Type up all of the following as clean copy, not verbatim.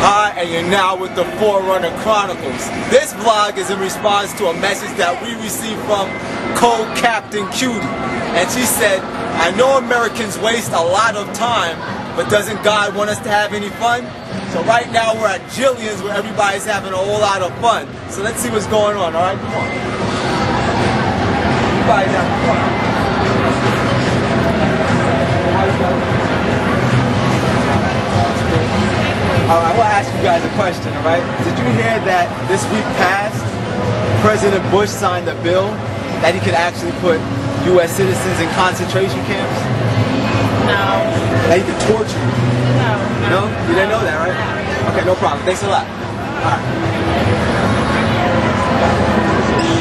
Hi, and you're now with the Forerunner Chronicles. This vlog is in response to a message that we received from XxCoCapCutiexX. And she said, I know Americans waste a lot of time, but doesn't God want us to have any fun? So right now we're at Jillian's where everybody's having a whole lot of fun. So let's see what's going on, alright? Come on. Everybody's having fun. I want to ask you guys a question, alright? Did you hear that this week past, President Bush signed a bill that he could actually put U.S. citizens in concentration camps? No. That he could torture you? No. No? You didn't know that, right? No. Okay, no problem. Thanks a lot. Alright.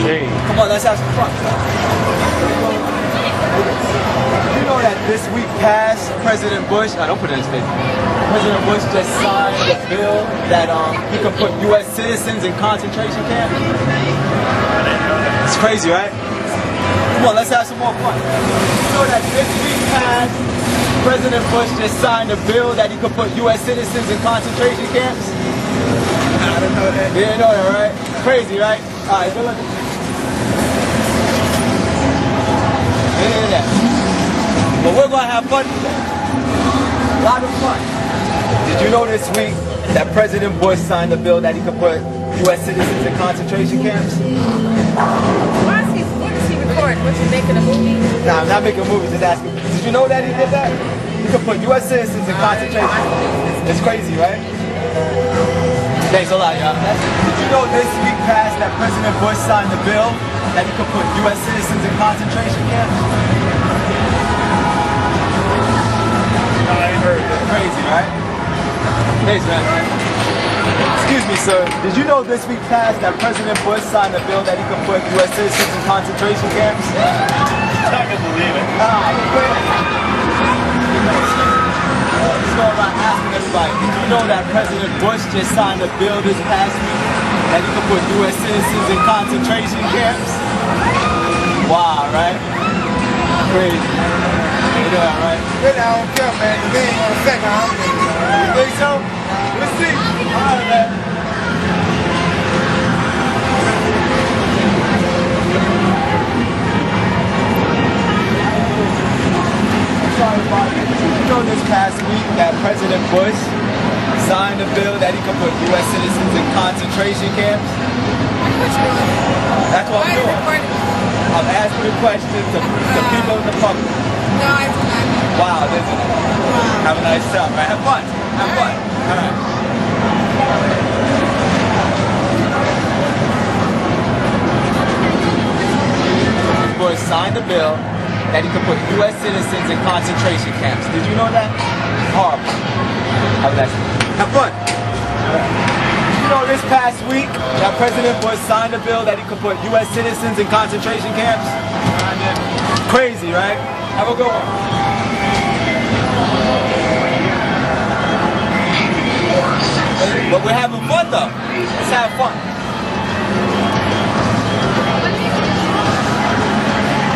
Shame. Come on, let's have some fun. You know that this week past, President Bush, don't put it in his face. President Bush just signed a bill that he could put U.S. citizens in concentration camps. It's crazy, right? Come on, let's have some more fun. You know that this week past, President Bush just signed a bill that he could put U.S. citizens in concentration camps. I didn't know that. You didn't know that, right? Crazy, right? All right, good luck. But we're going to have fun today. A lot of fun. Did you know this week that President Bush signed a bill that he could put U.S. citizens in concentration camps? Why is he recording? What's he making a movie? Nah, I'm not making a movie, just asking. Did you know that he did that? He could put U.S. citizens in concentration. It's crazy, right? Thanks a lot, y'all. Did you know this week past that President Bush signed a bill that he could put U.S. citizens in concentration camps? I ain't heard that. Crazy, right? Thanks, man. Excuse me, sir. Did you know this week past that President Bush signed a bill that he could put U.S. citizens in concentration camps? I can believe it. Let's go around asking everybody. Did you know that President Bush just signed a bill this past week that he could put U.S. citizens in concentration camps? Wow, right? Crazy. You know that, right? Really, I don't care, man. The game on a second. You think so? Let's see. All right, man. Sorry about it. You know this past week that President Bush signed a bill that he could put U.S. citizens in concentration camps? What you doing? That's what I'm doing. I'm asking a question to the people in the public. No, I do not. Wow, isn't it? Wow. Have a nice time, right? Have fun. Have fun. All right. Bush signed a bill that he could put U.S. citizens in concentration camps. Did you know that? Horrible. Have a nice time. Have fun. All right. You know this past week that President Bush signed a bill that he could put U.S. citizens in concentration camps? Crazy, right? Have a good one. But we're having fun though. Let's have fun.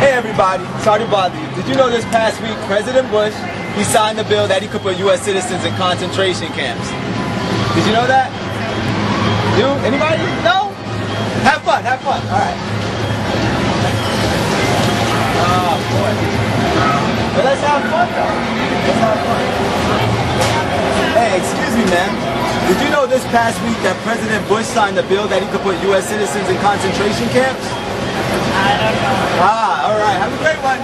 Hey everybody, sorry to bother you. Did you know this past week President Bush, he signed a bill that he could put U.S. citizens in concentration camps? Did you know that? You? Anybody? No? Have fun, have fun. Alright. Oh boy. But let's have fun though. Let's have fun. Hey, excuse me, man. Did you know this past week that President Bush signed a bill that he could put U.S. citizens in concentration camps? I don't know. Alright. Have a great one.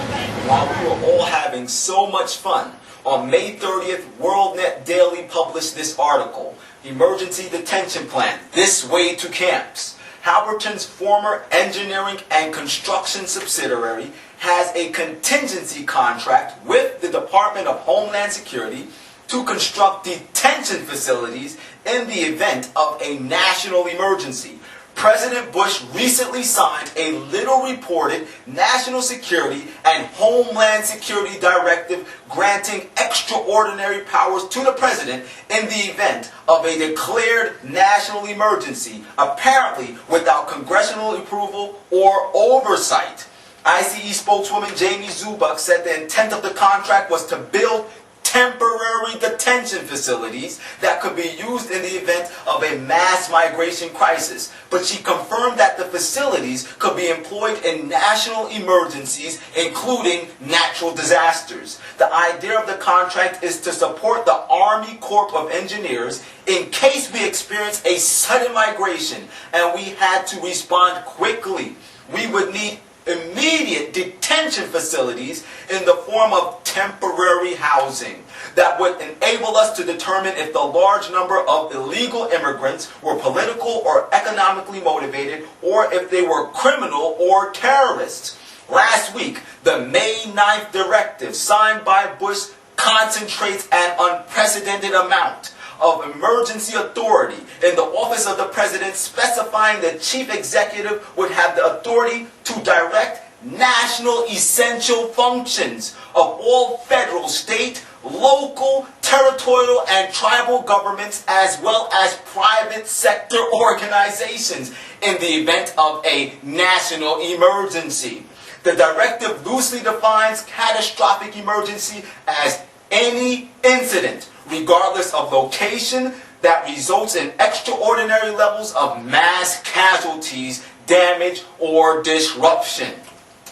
While we were all having so much fun, on May 30th, WorldNet Daily published this article, Emergency Detention Plan, This Way to Camps. Halliburton's former engineering and construction subsidiary has a contingency contract with the Department of Homeland Security to construct detention facilities in the event of a national emergency. President Bush recently signed a little reported National Security and Homeland Security Directive granting extraordinary powers to the President in the event of a declared national emergency, apparently without congressional approval or oversight. ICE spokeswoman Jamie Zubak said the intent of the contract was to build temporary detention facilities that could be used in the event of a mass migration crisis. But she confirmed that the facilities could be employed in national emergencies, including natural disasters. The idea of the contract is to support the Army Corps of Engineers in case we experience a sudden migration and we had to respond quickly. We would need immediate detention facilities in the form of temporary housing that would enable us to determine if the large number of illegal immigrants were political or economically motivated, or if they were criminal or terrorists. Last week, the May 9th directive signed by Bush concentrates an unprecedented amount of emergency authority in the office of the president, specifying the chief executive would have the authority to direct national essential functions of all federal, state, local, territorial, and tribal governments, as well as private sector organizations in the event of a national emergency. The directive loosely defines catastrophic emergency as any incident, regardless of location, that results in extraordinary levels of mass casualties, damage, or disruption.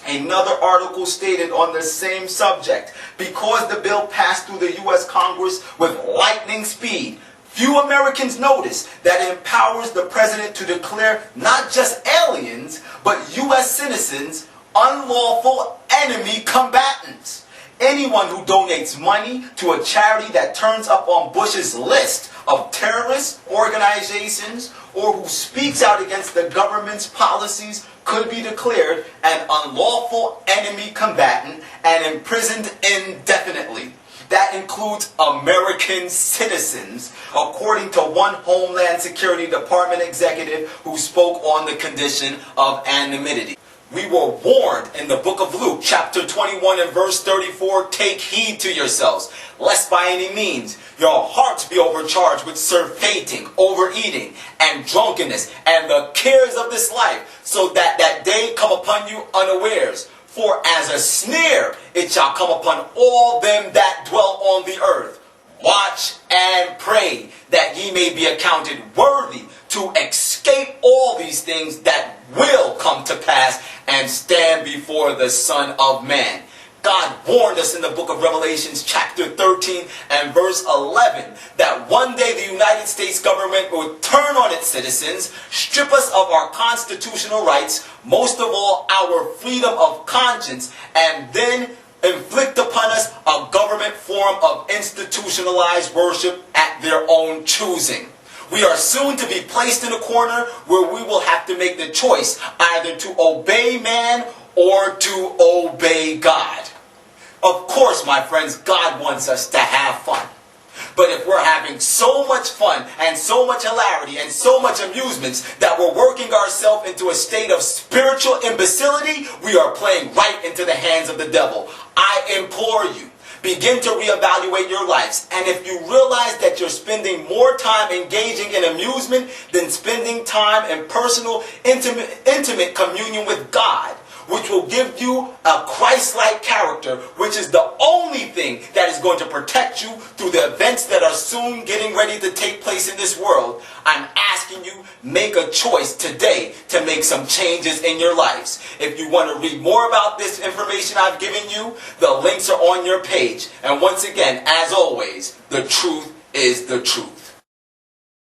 Another article stated on the same subject, because the bill passed through the U.S. Congress with lightning speed, few Americans notice that it empowers the president to declare not just aliens, but U.S. citizens unlawful enemy combatants. Anyone who donates money to a charity that turns up on Bush's list of terrorist organizations or who speaks out against the government's policies could be declared an unlawful enemy combatant and imprisoned indefinitely. That includes American citizens, according to one Homeland Security Department executive who spoke on the condition of anonymity. We were warned in the book of Luke, chapter 21 and verse 34, take heed to yourselves, lest by any means your hearts be overcharged with surfeiting, overeating, and drunkenness, and the cares of this life, so that that day come upon you unawares. For as a snare it shall come upon all them that dwell on the earth. Watch and pray that ye may be accounted worthy to escape all these things that will come to pass and stand before the Son of Man. God warned us in the book of Revelations chapter 13 and verse 11 that one day the United States government would turn on its citizens, strip us of our constitutional rights, most of all our freedom of conscience, and then inflict upon us a government form of institutionalized worship at their own choosing. We are soon to be placed in a corner where we will have to make the choice either to obey man or to obey God. Of course, my friends, God wants us to have fun. But if we're having so much fun and so much hilarity and so much amusements that we're working ourselves into a state of spiritual imbecility, we are playing right into the hands of the devil. I implore you, begin to reevaluate your lives. And if you realize that you're spending more time engaging in amusement than spending time in personal, intimate communion with God, which will give you a Christ-like character, which is the only thing that is going to protect you through the events that are soon getting ready to take place in this world, I'm asking you, make a choice today to make some changes in your lives. If you want to read more about this information I've given you, the links are on your page. And once again, as always, the truth is the truth.